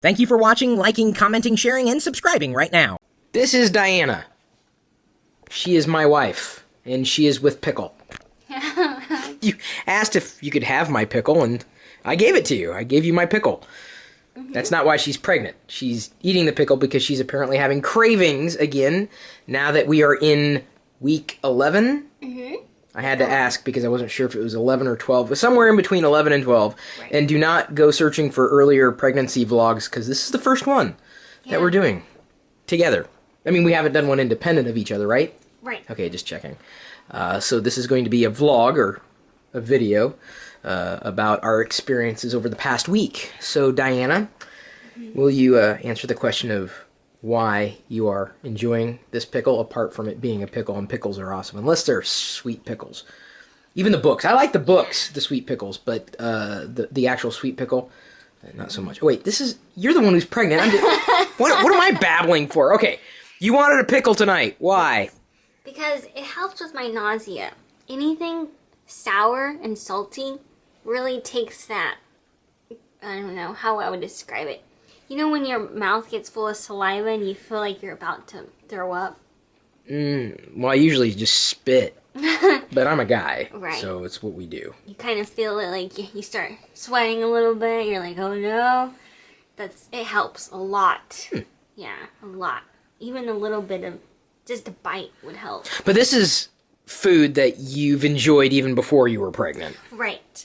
Thank you for watching, liking, commenting, sharing, and subscribing right now. This is Diana. She is my wife, and she is with Pickle. You asked if you could have my pickle, and I gave it to you. I gave you my pickle. That's not why she's pregnant. She's eating the pickle because she's apparently having cravings again, now that we are in week 11. I had to ask because I wasn't sure if it was 11 or 12. It was somewhere in between 11 and 12. Right. And do not go searching for earlier pregnancy vlogs because this is the first one that we're doing together. I mean, we haven't done one independent of each other, right? Right. Okay, just checking. So this is going to be a vlog or a video about our experiences over the past week. So Diana, will you answer the question of why you are enjoying this pickle, apart from it being a pickle, and pickles are awesome, unless they're sweet pickles. Even the books. I like the books, the sweet pickles, but the actual sweet pickle, not so much. Oh, wait, you're the one who's pregnant. What am I babbling for? Okay, you wanted a pickle tonight. Why? Because it helps with my nausea. Anything sour and salty really takes that, I don't know how I would describe it. You know when your mouth gets full of saliva and you feel like you're about to throw up? Well, I usually just spit. But I'm a guy, right. So it's what we do. You kind of feel it, like you start sweating a little bit. You're like, oh no. It helps a lot. Yeah, a lot. Even a little bit of, just a bite would help. But this is food that you've enjoyed even before you were pregnant. Right.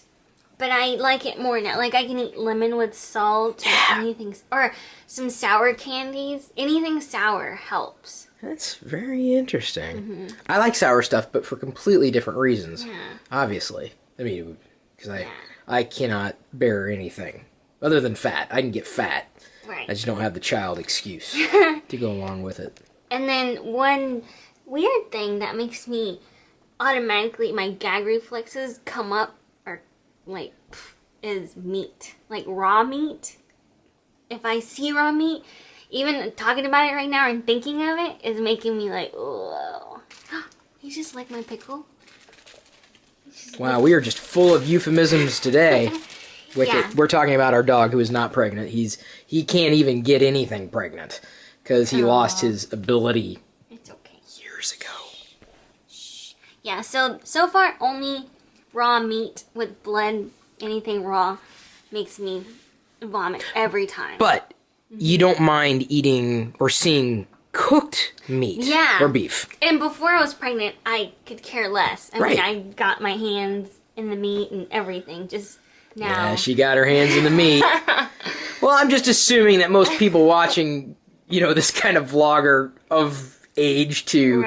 But I like it more now. Like, I can eat lemon with salt or anything. Or some sour candies. Anything sour helps. That's very interesting. I like sour stuff, but for completely different reasons. Yeah. Obviously. I mean, because I cannot bear anything. Other than fat. I can get fat. Right. I just don't have the child excuse to go along with it. And then one weird thing that makes me automatically, my gag reflexes come up, like, is meat. Like raw meat. If I see raw meat, even talking about it right now and thinking of it is making me like, oh. You just like my pickle? Wow, we are just full of euphemisms today. We're talking about our dog who is not pregnant. He can't even get anything pregnant because he lost his ability. It's okay. Years ago. Shh. Yeah, so far only raw meat with blood, anything raw, makes me vomit every time. But you don't mind eating or seeing cooked meat or beef. And before I was pregnant, I could care less. I mean, I got my hands in the meat and everything. Just now. Yeah, she got her hands in the meat. Well, I'm just assuming that most people watching, this kind of vlogger of age to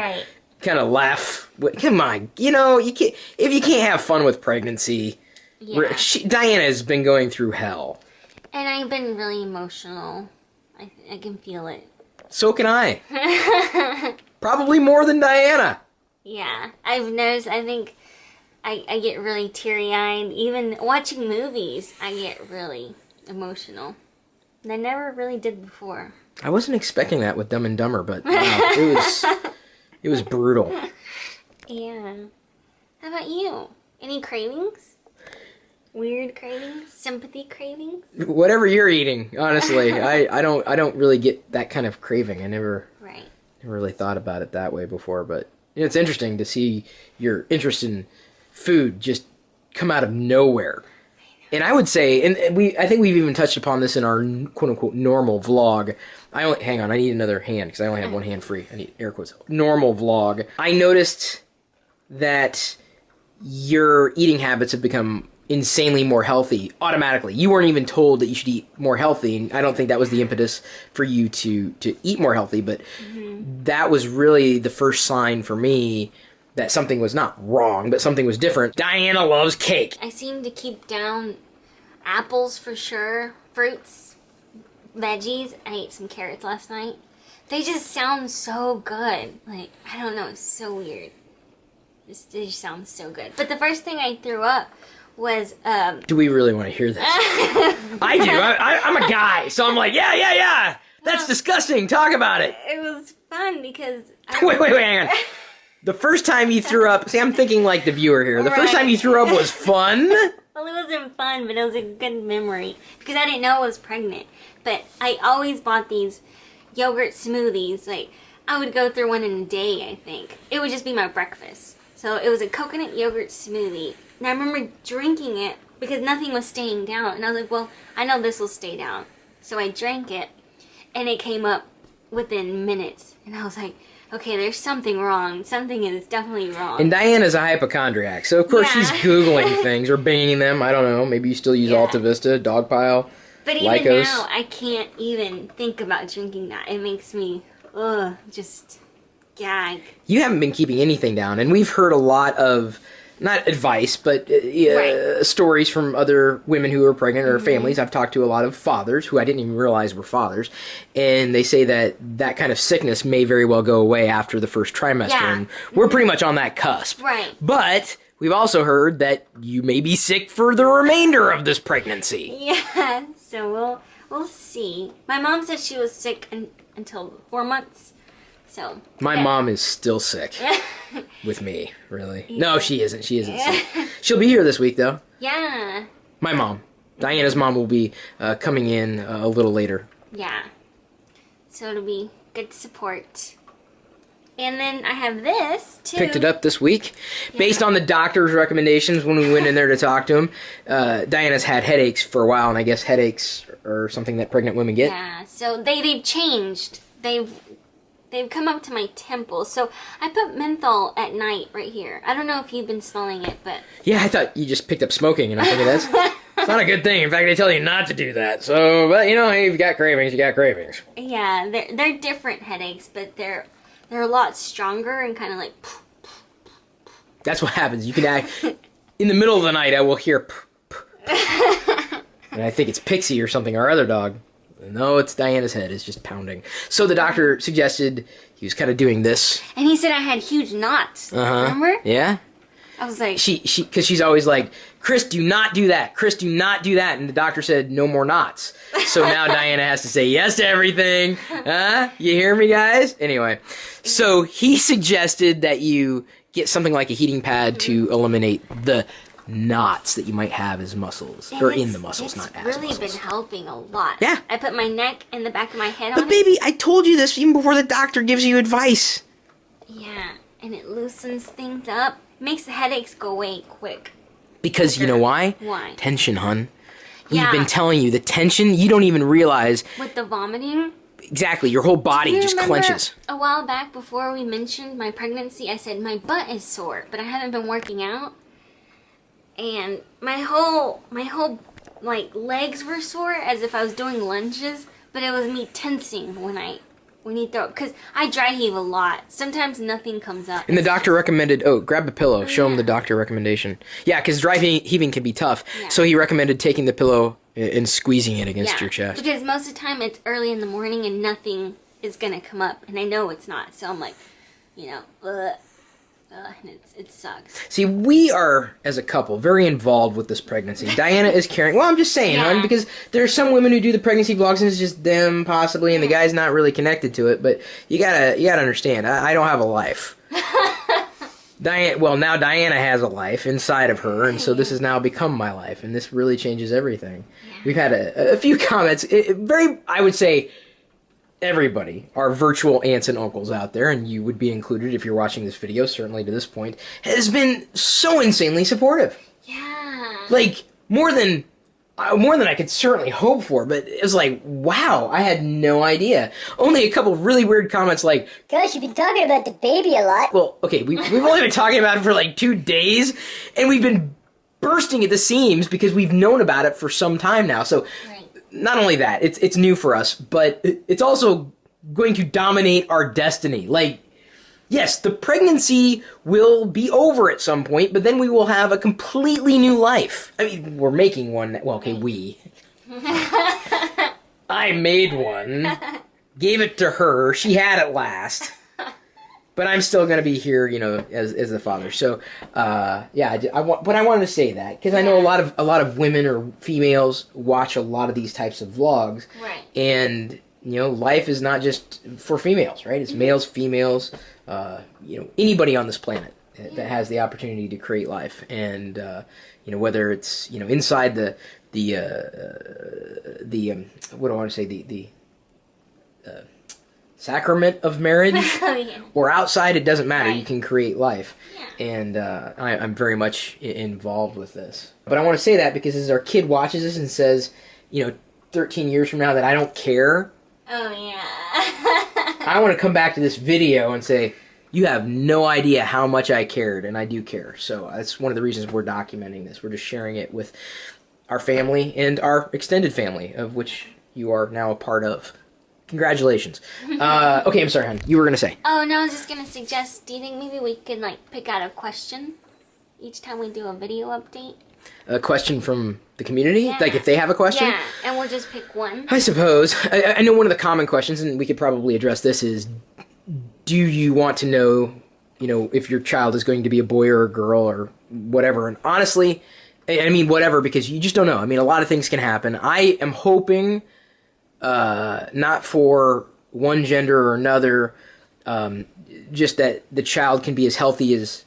kind of laugh. Come on, you can't, if you can't have fun with pregnancy. Yeah. Diana has been going through hell. And I've been really emotional. I can feel it. So can I. Probably more than Diana. Yeah, I've noticed, I think I get really teary-eyed. Even watching movies, I get really emotional. And I never really did before. I wasn't expecting that with Dumb and Dumber, but it was brutal. Yeah. How about you? Any cravings? Weird cravings? Sympathy cravings? Whatever you're eating, honestly. I don't really get that kind of craving. I never really thought about it that way before, but it's interesting to see your interest in food just come out of nowhere. And I would say, and I think we've even touched upon this in our quote-unquote normal vlog. Hang on, I need another hand because I only have one hand free. I need air quotes. Normal vlog. I noticed that your eating habits have become insanely more healthy automatically. You weren't even told that you should eat more healthy, and I don't think that was the impetus for you to eat more healthy, but that was really the first sign for me that something was not wrong, but something was different. Diana loves cake. I seem to keep down apples for sure, fruits, veggies. I ate some carrots last night. They just sound so good. Like, I don't know, it's so weird. They just sound so good. But the first thing I threw up was, Do we really want to hear this? I do. I'm a guy, so I'm like, yeah. That's disgusting. Talk about it. It was fun because... Wait, hang on. The first time you threw up... See, I'm thinking like the viewer here. The first time you threw up was fun? Well, it wasn't fun, but it was a good memory. Because I didn't know I was pregnant. but I always bought these yogurt smoothies. Like, I would go through one in a day, I think. It would just be my breakfast. So it was a coconut yogurt smoothie. And I remember drinking it because nothing was staying down. And I was like, well, I know this will stay down. So I drank it, and it came up within minutes. And I was like, okay, there's something wrong. Something is definitely wrong. And Diana's a hypochondriac, so of course she's Googling things or banging them. I don't know. Maybe you still use Alta Vista, Dogpile, But even Lycos. now, I can't even think about drinking that. It makes me, just gag. You haven't been keeping anything down, and we've heard a lot of, not advice, but stories from other women who are pregnant or families. I've talked to a lot of fathers who I didn't even realize were fathers, and they say that that kind of sickness may very well go away after the first trimester, and we're pretty much on that cusp. Right. But we've also heard that you may be sick for the remainder of this pregnancy. Yeah, so we'll see. My mom said she was sick until 4 months. So my mom is still sick with me, really. No, she isn't. She isn't sick. She'll be here this week, though. Yeah. My mom. Diana's mom will be coming in a little later. Yeah. So it'll be good support. And then I have this, too. Picked it up this week. Based on the doctor's recommendations when we went in there to talk to him, Diana's had headaches for a while, and I guess headaches are something that pregnant women get. Yeah, so they've changed. They've come up to my temples. So I put menthol at night right here. I don't know if you've been smelling it, but... Yeah, I thought you just picked up smoking, and I'm thinking that's not a good thing. In fact, they tell you not to do that. So, but you know, hey, if you got cravings, you got cravings. Yeah, they're different headaches, but they're a lot stronger and kind of like... That's what happens. You can act... In the middle of the night, I will hear... and I think it's Pixie or something, our other dog. No, it's Diana's head. It's just pounding. So the doctor suggested he was kind of doing this. And he said I had huge knots. Remember? Yeah. I was like... Because she's always like, Chris, do not do that. Chris, do not do that. And the doctor said, no more knots. So now Diana has to say yes to everything. You hear me, guys? Anyway, so he suggested that you get something like a heating pad to eliminate the knots that you might have as muscles, or in the muscles, not as muscles. It's really been helping a lot. Yeah. I put my neck and the back of my head on it. But baby, I told you this even before the doctor gives you advice. Yeah, and it loosens things up. Makes the headaches go away quick. Because you know why? Why? Tension, hun. We've been telling you, the tension, you don't even realize. With the vomiting? Exactly, your whole body just clenches. A while back, before we mentioned my pregnancy, I said my butt is sore, but I haven't been working out. And my whole like legs were sore as if I was doing lunges, but it was me tensing when you throw, because I dry heave a lot. Sometimes nothing comes up. And the doctor recommended, grab a pillow. Show him the doctor recommendation. Yeah, because dry heaving can be tough. Yeah. So he recommended taking the pillow and squeezing it against your chest. Because most of the time it's early in the morning and nothing is going to come up. And I know it's not. So I'm like, and it sucks. See, we are, as a couple, very involved with this pregnancy. Diana is carrying... Well, I'm just saying, hon, because there are some women who do the pregnancy vlogs and it's just them, possibly, and the guy's not really connected to it. But you gotta understand, I don't have a life. Now Diana has a life inside of her, and so this has now become my life, and this really changes everything. Yeah. We've had a few comments, I would say... Everybody, our virtual aunts and uncles out there, and you would be included if you're watching this video, certainly to this point, has been so insanely supportive. Yeah. Like, more than I could certainly hope for, but it was like, wow, I had no idea. Only a couple of really weird comments like, gosh, you've been talking about the baby a lot. Well, okay, we've only been talking about it for like 2 days, and we've been bursting at the seams because we've known about it for some time now, so... Right. Not only that, it's new for us, but it's also going to dominate our destiny. Like, yes, the pregnancy will be over at some point, but then we will have a completely new life. I mean, we're making one. Well, okay, we. I made one, gave it to her, she had it last. But I'm still going to be here, as the father. So, I wanted to say that because I know a lot of women or females watch a lot of these types of vlogs. Right. And, life is not just for females, right? It's males, females, anybody on this planet that has the opportunity to create life. And, whether it's, inside the what do I want to say, the sacrament of marriage, or outside, it doesn't matter. Right. You can create life. Yeah. And I'm very much involved with this. But I want to say that because as our kid watches this and says, 13 years from now that I don't care. Oh, yeah. I want to come back to this video and say, you have no idea how much I cared, and I do care. So that's one of the reasons we're documenting this. We're just sharing it with our family and our extended family, of which you are now a part of. Congratulations. Okay, I'm sorry, hon. You were going to say. Oh, no, I was just going to suggest, do you think maybe we could, pick out a question each time we do a video update? A question from the community? Yeah. Like if they have a question? Yeah, and we'll just pick one. I suppose. I know one of the common questions, and we could probably address this, is do you want to know, if your child is going to be a boy or a girl or whatever? And honestly, I mean whatever, because you just don't know. I mean, a lot of things can happen. I am hoping not for one gender or another, just that the child can be as healthy as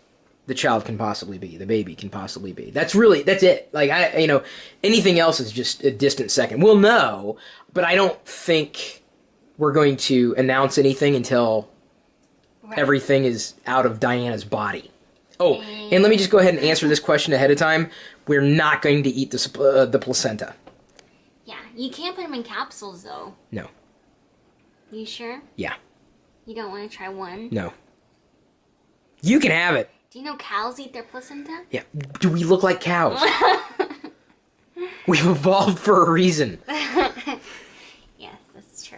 the child can possibly be, the baby can possibly be. That's it. Anything else is just a distant second. We'll know, but I don't think we're going to announce anything until everything is out of Diana's body. Oh, and let me just go ahead and answer this question ahead of time. We're not going to eat the placenta. Yeah, you can't put them in capsules, though. No. You sure? Yeah. You don't want to try one? No. You can have it. Do you know cows eat their placenta? Yeah. Do we look like cows? We've evolved for a reason. Yes, that's true.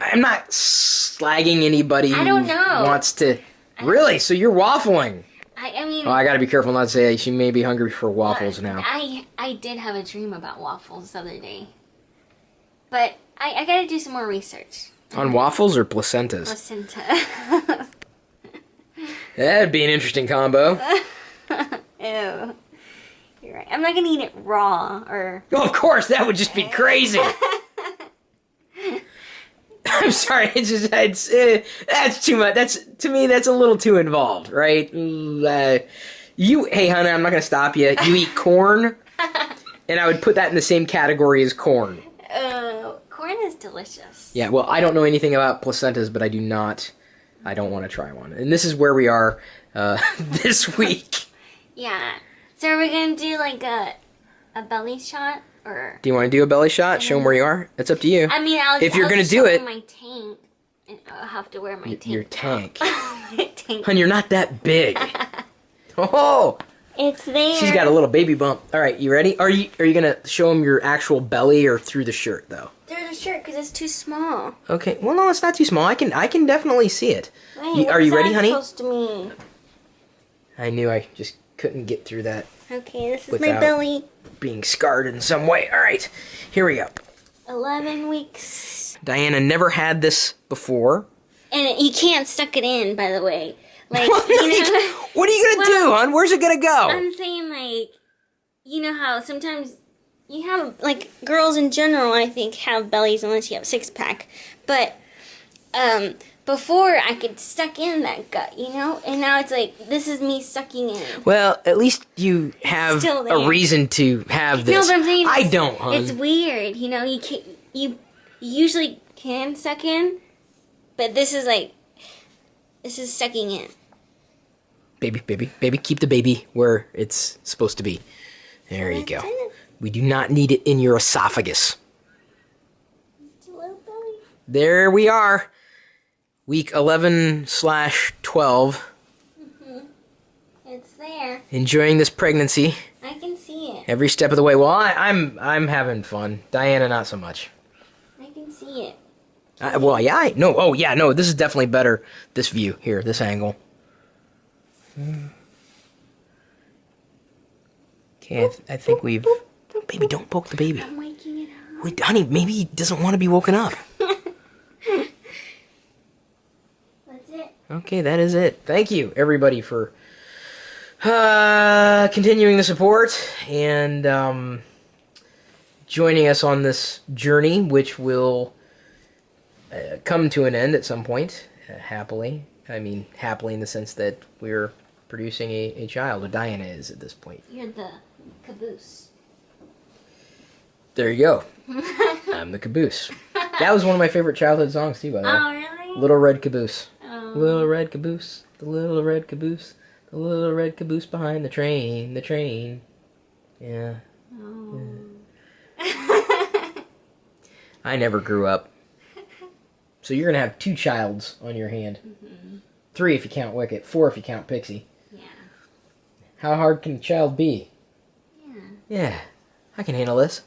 I'm not slagging anybody who wants to... Really? So you're waffling? I mean... Oh, I gotta be careful not to say she may be hungry for waffles now. I did have a dream about waffles the other day. But I gotta do some more research. On waffles or placentas? Placenta. That'd be an interesting combo. Ew. You're right. I'm not gonna eat it raw or... Oh, of course, that would just be crazy. I'm sorry, that's too much. To me, that's a little too involved, right? Hey, honey, I'm not gonna stop you. You eat corn, and I would put that in the same category as corn. Corn is delicious. Yeah, well, I don't know anything about placentas, but I don't want to try one. And this is where we are this week. Yeah. So are we going to do a belly shot? Or do you want to do a belly shot? Show them where you are? It's up to you. I mean, if you're going to do it, my tank, and I'll have to wear my tank. Your tank. My tank. Hun, you're not that big. Oh! It's there. She's got a little baby bump. All right, you ready? Are you going to show them your actual belly or through the shirt, though? Through the shirt, because it's too small. Okay. Well, no, it's not too small. I can definitely see it. Wait, are you ready, honey? Supposed to mean? I knew I just couldn't get through that. Okay, this is my belly. Being scarred in some way. All right, here we go. 11 weeks. Diana never had this before. And you can't suck it in, by the way. Like, what are you gonna do, hon? Where's it gonna go? I'm saying, you know how sometimes you have, girls in general, I think, have bellies unless you have a six-pack. But, before I could suck in that gut, And now it's this is me sucking in. Well, at least you have a reason to have this. No, but I'm saying I don't, hon. It's weird, You can't, you usually can suck in, but this is sucking in. Baby, keep the baby where it's supposed to be. There you go. We do not need it in your esophagus. It's a little belly. There we are. Week 11/12. Mm-hmm. It's there. Enjoying this pregnancy. I can see it. Every step of the way. Well, I'm having fun. Diana, not so much. I can see it. No, this is definitely better. This view here, this angle. Okay, I think we've... Baby, don't poke the baby. I'm waking it up. Wait, honey, maybe he doesn't want to be woken up. That's it. Okay, that is it. Thank you, everybody, for continuing the support and joining us on this journey, which will come to an end at some point, happily. I mean, happily in the sense that we're producing a child, or Diana is at this point. You're the caboose. There you go. I'm the caboose. That was one of my favorite childhood songs too, by the way. Oh, really? Little Red Caboose. Oh. Little red caboose, the little red caboose, the little red caboose behind the train, Yeah. Oh. I never grew up. So you're going to have 2 childs on your hand. 3 if you count Wicket, 4 if you count Pixie. Yeah. How hard can a child be? Yeah. Yeah, I can handle this.